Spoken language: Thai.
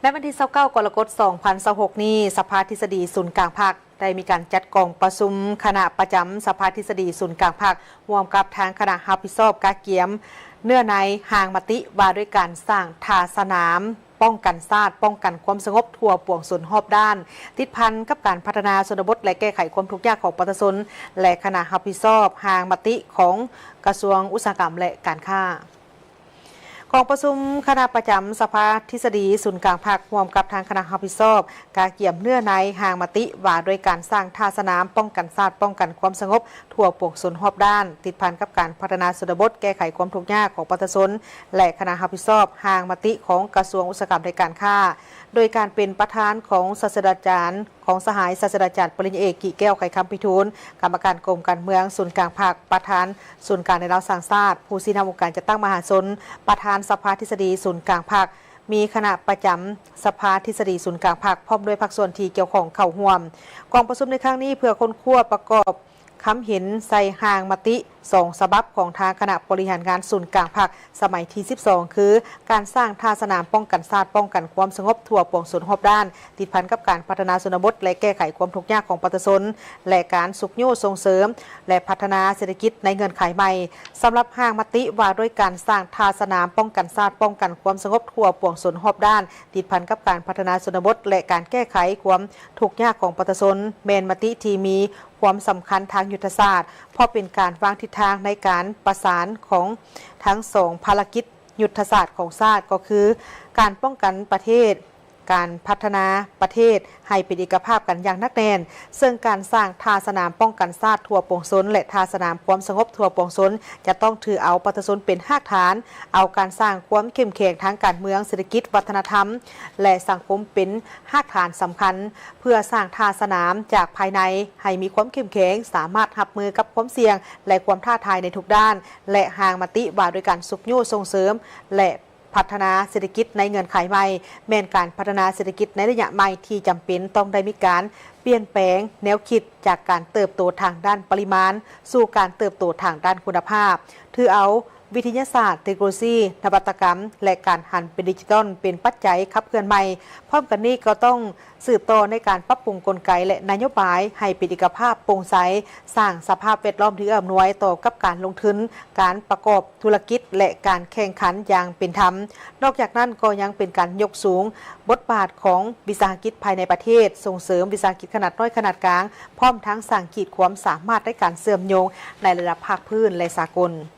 ในวันที่29กรกฎาคม2026นี้สภาทฤษฎีศูนย์กลางภาคได้มีการจัดกองประชุมคณะประจำสภาทฤษฎีศูนย์กลางภาคร่วมกับทางคณะรับผิดชอบกาเกียมเนื้อในห่างมติว่าด้วยการสร้างท่าสนามป้องกันชาติป้องกันความสงบทั่วปวงส่วนรอบด้านติดพันกับการพัฒนาชนบทและแก้ไขความทุกข์ยากของประชาชนและคณะรับผิดชอบห่างมติของกระทรวงอุตสาหกรรมและการค้ากองประชุมคณะประจำสภาทฤษฎีศูนย์กลางภาคร่วมกับทางคณะรับผิดชอบกาเกี่ยมเนื้อในห่างมติว่าโดยการสร้างท่าสนามป้องกันชาติป้องกันความสงบทั่วปวงส่วนรอบด้านติดพันกับการพัฒนาชนบทแก้ไขความทุกข์ยากของประชาชนและคณะรับผิดชอบห่างมติของกระทรวงอุตสาหกรรมและการค้าโดยการเป็นประธานของศาสตราจารย์ของสหายศาสตราจารย์ปริญญาเอกกิแก้วไข่คำพิทูลกรรมการกรมการเมืองศูนย์กลางภาคประธานศูนย์การในเราสร้างชาติผู้ชี้นำองค์การจัดตั้งมหาชนประธานสภาทฤษฎีศูนย์กลางภาคมีคณะประจำสภาทฤษฎีศูนย์กลางภาคพร้อมด้วยภาคส่วนที่เกี่ยวข้องเข้าร่วมกองประชุมในครั้งนี้เพื่อค้นคว้าประกอบคำเห็นใส่ห่างมติ2ฉบับของทางคณะบริหารงานศูนย์กลางภาคสมัยที่12คือการสร้างท่าสนามป้องกันชาติป้องกันความสงบทั่วปวงส่วนรอบด้านติดพันกับการพัฒนาชนบทและแก้ไขความทุกข์ยากของประชาชนและการสุขโยส่งเสริมและพัฒนาเศรษฐกิจในเงื่อนไขใหม่สำหรับห่างมติว่าด้วยการสร้างท่าสนามป้องกันชาติป้องกันความสงบทั่วปวงส่วนรอบด้านติดพันกับการพัฒนาชนบทและการแก้ไขความทุกข์ยากของประชาชนเมนมติที่มีความสำคัญทางยุทธศาสตร์เพราะเป็นการวางทิศทางในการประสานของทั้งสองภารกิจยุทธศาสตร์ของชาติก็คือการป้องกันประเทศการพัฒนาประเทศให้เป็นเอกภาพกันอย่างนักแน่นซึ่งการสร้างท่าสนามป้องกันชาติทั่วปวงชนและท่าสนามความสงบทั่วปวงชนจะต้องถือเอาประชาชนเป็นรากฐานเอาการสร้างความเข้มแข็งทางการเมืองเศรษฐกิจวัฒนธรรมและสังคมเป็นรากฐานสำคัญเพื่อสร้างท่าสนามจากภายในให้มีความเข้มแข็งสามารถรับมือกับความเสี่ยงและความท้าทายในทุกด้านและห่างมติว่าโดยการสุขโยส่งเสริมและพัฒนาเศรษฐกิจในเงื่อนไขใหม่แม้นการพัฒนาเศรษฐกิจในระยะใหม่ที่จำเป็นต้องได้มีการเปลี่ยนแปลงแนวคิดจากการเติบโตทางด้านปริมาณสู่การเติบโตทางด้านคุณภาพถือเอาวิทยาศาสตร์เทคโนโลยีนวัตกรรมและการหันเป็นดิจิทัลเป็นปัจจัยขับเคลื่อนใหม่พร้อมกันนี้ก็ต้องสืบต่อในการปรับปรุงกลไกและนโยบายให้เป็นเอกภาพโปร่งใสสร้างสภาพแวดล้อมที่เอื้ออำนวยต่อกับการลงทุนการประกอบธุรกิจและการแข่งขันอย่างเป็นธรรมนอกจากนั้นก็ยังเป็นการยกสูงบทบาทของวิสาหกิจภายในประเทศส่งเสริมวิสาหกิจขนาดน้อยขนาดกลางพร้อมทั้งสร้างขีดความสามารถในการเชื่อมโยงในระดับภาคพื้นและสากล